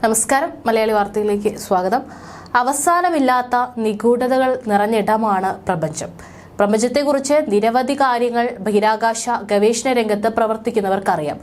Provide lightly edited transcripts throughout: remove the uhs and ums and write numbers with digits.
നമസ്കാരം, മലയാളി വാർത്തയിലേക്ക് സ്വാഗതം. അവസാനമില്ലാത്ത നിഗൂഢതകൾ നിറഞ്ഞിടമാണ് പ്രപഞ്ചം. പ്രപഞ്ചത്തെക്കുറിച്ച് നിരവധി കാര്യങ്ങൾ ബഹിരാകാശ ഗവേഷണ രംഗത്ത് പ്രവർത്തിക്കുന്നവർക്കറിയാം.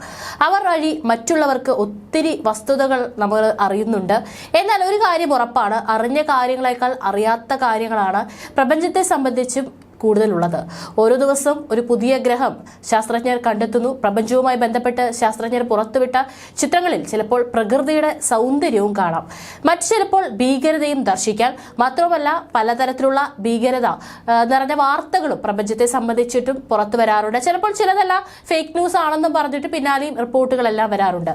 അവർ വഴി മറ്റുള്ളവർക്ക് ഒത്തിരി വസ്തുതകൾ നമ്മൾ അറിയുന്നുണ്ട്. എന്നാൽ ഒരു കാര്യം ഉറപ്പാണ്, അറിഞ്ഞ കാര്യങ്ങളെക്കാൾ അറിയാത്ത കാര്യങ്ങളാണ് പ്രപഞ്ചത്തെ സംബന്ധിച്ചും കൂടുതലുള്ളത്. ഓരോ ദിവസവും ഒരു പുതിയ ഗ്രഹം ശാസ്ത്രജ്ഞർ കണ്ടെത്തുന്നു. പ്രപഞ്ചവുമായി ബന്ധപ്പെട്ട് ശാസ്ത്രജ്ഞർ പുറത്തുവിട്ട ചിത്രങ്ങളിൽ ചിലപ്പോൾ പ്രകൃതിയുടെ സൗന്ദര്യവും കാണാം, മറ്റു ചിലപ്പോൾ ഭീകരതയും ദർശിക്കാൻ. മാത്രമല്ല, പലതരത്തിലുള്ള ഭീകരത നിറഞ്ഞ വാർത്തകളും പ്രപഞ്ചത്തെ സംബന്ധിച്ചിട്ടും പുറത്തു വരാറുണ്ട്. ചിലപ്പോൾ ചിലതെല്ലാം ഫേക്ക് ന്യൂസ് ആണെന്നും പറഞ്ഞിട്ട് പിന്നാലെയും റിപ്പോർട്ടുകളെല്ലാം വരാറുണ്ട്.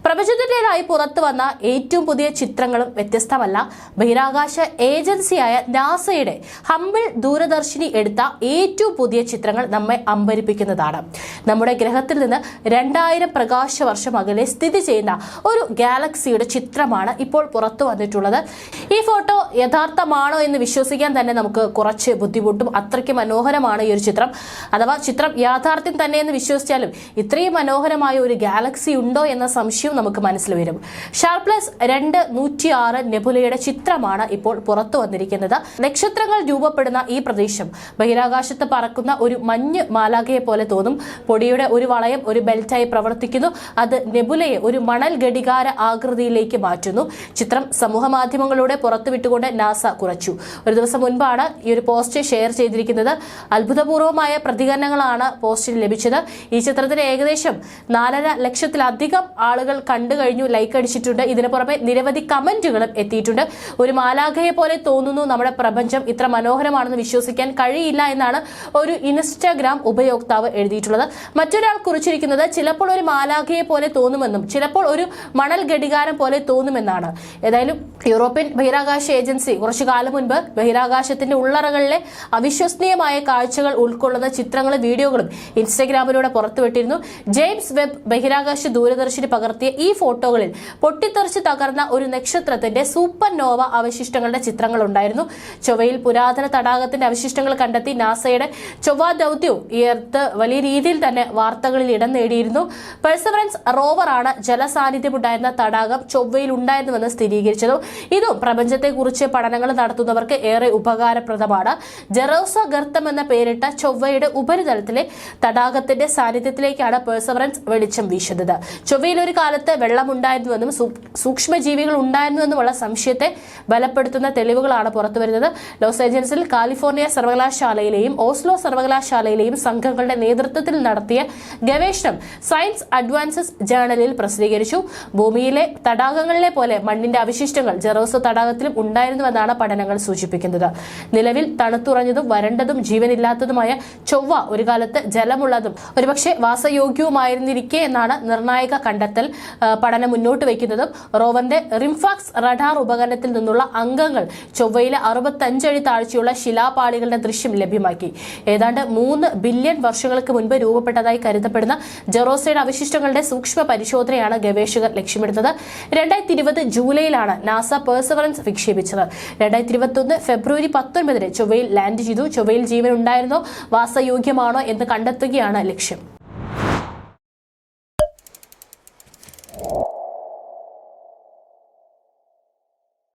പ്രപഞ്ചത്തിൻ്റെതായി പുറത്തു വന്ന ഏറ്റവും പുതിയ ചിത്രങ്ങളും വ്യത്യസ്തമല്ല. ബഹിരാകാശ ഏജൻസിയായ നാസയുടെ ഹബിൾ ദൂരദർശിനി എടുത്ത ഏറ്റവും പുതിയ ചിത്രങ്ങൾ നമ്മെ അമ്പരിപ്പിക്കുന്നതാണ്. നമ്മുടെ ഗ്രഹത്തിൽ നിന്ന് 2000 പ്രകാശ വർഷം അകലെ സ്ഥിതി ചെയ്യുന്ന ഒരു ഗാലക്സിയുടെ ചിത്രമാണ് ഇപ്പോൾ പുറത്തു വന്നിട്ടുള്ളത്. ഈ ഫോട്ടോ യഥാർത്ഥമാണോ എന്ന് വിശ്വസിക്കാൻ തന്നെ നമുക്ക് കുറച്ച് ബുദ്ധിമുട്ടും. അത്രയ്ക്ക് മനോഹരമാണ് ഈ ഒരു ചിത്രം. അഥവാ ചിത്രം യാഥാർത്ഥ്യം തന്നെ എന്ന് വിശ്വസിച്ചാലും ഇത്രയും മനോഹരമായ ഒരു ഗാലക്സി ഉണ്ടോ എന്ന സംശയം നമുക്ക് മനസ്സിൽ വരും. ഷാർപ്ലസ് 2-106 നെബുലയുടെ ചിത്രമാണ് ഇപ്പോൾ പുറത്തു വന്നിരിക്കുന്നത്. നക്ഷത്രങ്ങൾ രൂപപ്പെടുന്ന ഈ പ്രദേശം ബഹിരാകാശത്ത് പറക്കുന്ന ഒരു മഞ്ഞ് മാലാഖയെ പോലെ തോന്നും. പൊടിയുടെ ഒരു വളയം ഒരു ബെൽറ്റായി പ്രവർത്തിക്കുന്നു. അത് നെബുലയെ ഒരു മണൽ ഘടികാര ആകൃതിയിലേക്ക് മാറ്റുന്നു. ചിത്രം സമൂഹ മാധ്യമങ്ങളിലൂടെ പുറത്തുവിട്ടുകൊണ്ട് നാസ കുറച്ചു. ഒരു ദിവസം മുൻപാണ് ഈ ഒരു പോസ്റ്റ് ഷെയർ ചെയ്തിരിക്കുന്നത്. അത്ഭുതപൂർവമായ പ്രതികരണങ്ങളാണ് പോസ്റ്റിൽ ലഭിച്ചത്. ഈ ചിത്രത്തിന് ഏകദേശം 4.5 ലക്ഷത്തിലധികം ആളുകൾ കണ്ടു കഴിഞ്ഞു, ലൈക്ക് അടിച്ചിട്ടുണ്ട്. ഇതിന് പുറമെ നിരവധി കമന്റുകളും എത്തിയിട്ടുണ്ട്. ഒരു മാലാഖയെ പോലെ തോന്നുന്നു, നമ്മുടെ പ്രപഞ്ചം ഇത്ര മനോഹരമാണെന്ന് വിശ്വസിക്കാൻ കഴിയില്ല എന്നാണ് ഒരു ഇൻസ്റ്റാഗ്രാം ഉപയോക്താവ് എഴുതിയിട്ടുള്ളത്. മറ്റൊരാൾ കുറിച്ചിരിക്കുന്നത് ചിലപ്പോൾ ഒരു മാലാഖയെ പോലെ തോന്നുമെന്നും ചിലപ്പോൾ ഒരു മണൽ ഘടികാരം പോലെ തോന്നുമെന്നാണ്. ഏതായാലും യൂറോപ്യൻ ബഹിരാകാശ ഏജൻസി കുറച്ചു കാലം മുൻപ് ബഹിരാകാശത്തിന്റെ ഉള്ളറകളിലെ അവിശ്വസനീയമായ കാഴ്ചകൾ ഉൾക്കൊള്ളുന്ന ചിത്രങ്ങളും വീഡിയോകളും ഇൻസ്റ്റാഗ്രാമിലൂടെ പുറത്തുവിട്ടിരുന്നു. ജെയിംസ് വെബ് ബഹിരാകാശ ദൂരദർശിനി പകർത്തിയ ഈ ഫോട്ടോകളിൽ പൊട്ടിത്തെറിച്ച് തകർന്ന ഒരു നക്ഷത്രത്തിന്റെ സൂപ്പർ നോവ അവശിഷ്ടങ്ങളുടെ ചിത്രങ്ങൾ ഉണ്ടായിരുന്നു. ചൊവ്വയിൽ പുരാതന തടാകത്തിന്റെ അവശിഷ്ടങ്ങൾ കണ്ടെത്തി നാസയുടെ ചൊവ്വ ദൗത്യവും ഈ അടുത്ത് വലിയ രീതിയിൽ തന്നെ വാർത്തകളിൽ ഇടം നേടിയിരുന്നു. പെർസെവറൻസ് റോവറാണ് ജലസാന്നിധ്യമുണ്ടായിരുന്ന തടാകം ചൊവ്വയിൽ ഉണ്ടായിരുന്നുവെന്ന് സ്ഥിരീകരിച്ചത്. ഇതും പ്രപഞ്ചത്തെക്കുറിച്ച് പഠനങ്ങൾ നടത്തുന്നവർക്ക് ഏറെ ഉപകാരപ്രദമാണ്. ജെറോസ ഗർത്തം എന്ന പേരിട്ട ചൊവ്വയുടെ ഉപരിതലത്തിലെ തടാകത്തിന്റെ സാന്നിധ്യത്തിലേക്കാണ് പെർസെവറൻസ് വെളിച്ചം വീശുന്നത്. ചൊവ്വയിൽ ഒരു കാലത്ത് വെള്ളമുണ്ടായിരുന്നുവെന്നും സൂക്ഷ്മജീവികൾ ഉണ്ടായിരുന്നുവെന്നുമുള്ള സംശയത്തെ ബലപ്പെടുത്തുന്ന തെളിവുകളാണ് പുറത്തുവരുന്നത്. ലോസ് ഏഞ്ചൽസിൽ കാലിഫോർണിയ സർവകലാശാലയിലെയും ഓസ്ലോ സർവകലാശാലയിലെയും സംഘങ്ങളുടെ നേതൃത്വത്തിൽ നടത്തിയ ഗവേഷണം സയൻസ് അഡ്വാൻസസ് ജേണലിൽ പ്രസിദ്ധീകരിച്ചു. ഭൂമിയിലെ തടാകങ്ങളിലെ പോലെ മണ്ണിന്റെ അവശിഷ്ടങ്ങൾ ജെറോസോ തടാകത്തിലും ഉണ്ടായിരുന്നുവെന്നാണ് പഠനങ്ങൾ സൂചിപ്പിക്കുന്നത്. നിലവിൽ തണുത്തുറഞ്ഞതും വരണ്ടതും ജീവനില്ലാത്തതുമായ ചൊവ്വ ഒരു കാലത്ത് ജലമുള്ളതും ഒരുപക്ഷെ വാസയോഗ്യവുമായിരുന്നിരിക്കെ എന്നാണ് നിർണായക കണ്ടെത്തൽ. പഠനം മുന്നോട്ട് വയ്ക്കുന്നതും റോവറിന്റെ റിംഫാക്സ് റഡാർ ഉപകരണത്തിൽ നിന്നുള്ള അംഗങ്ങൾ ചൊവ്വയിലെ 65 അടി താഴ്ചയുള്ള ശിലാപാളികളുടെ ദൃശ്യം ലഭ്യമാക്കി. ഏതാണ്ട് 3 ബില്യൺ വർഷങ്ങൾക്ക് മുൻപ് രൂപപ്പെട്ടതായി കരുതപ്പെടുന്ന ജെറോസയുടെ അവശിഷ്ടങ്ങളുടെ സൂക്ഷ്മ പരിശോധനയാണ് ഗവേഷകർ ലക്ഷ്യമിടുന്നത്. 2020 ജൂലൈയിലാണ് നാസ പെർസെവറൻസ് വിക്ഷേപിച്ചത്. 2021 ഫെബ്രുവരി 19 ചൊവ്വയിൽ ലാൻഡ് ചെയ്തു. ചൊവ്വയിൽ ജീവൻ ഉണ്ടായിരുന്നോ വാസയോഗ്യമാണോ എന്ന് കണ്ടെത്തുകയാണ് ലക്ഷ്യം.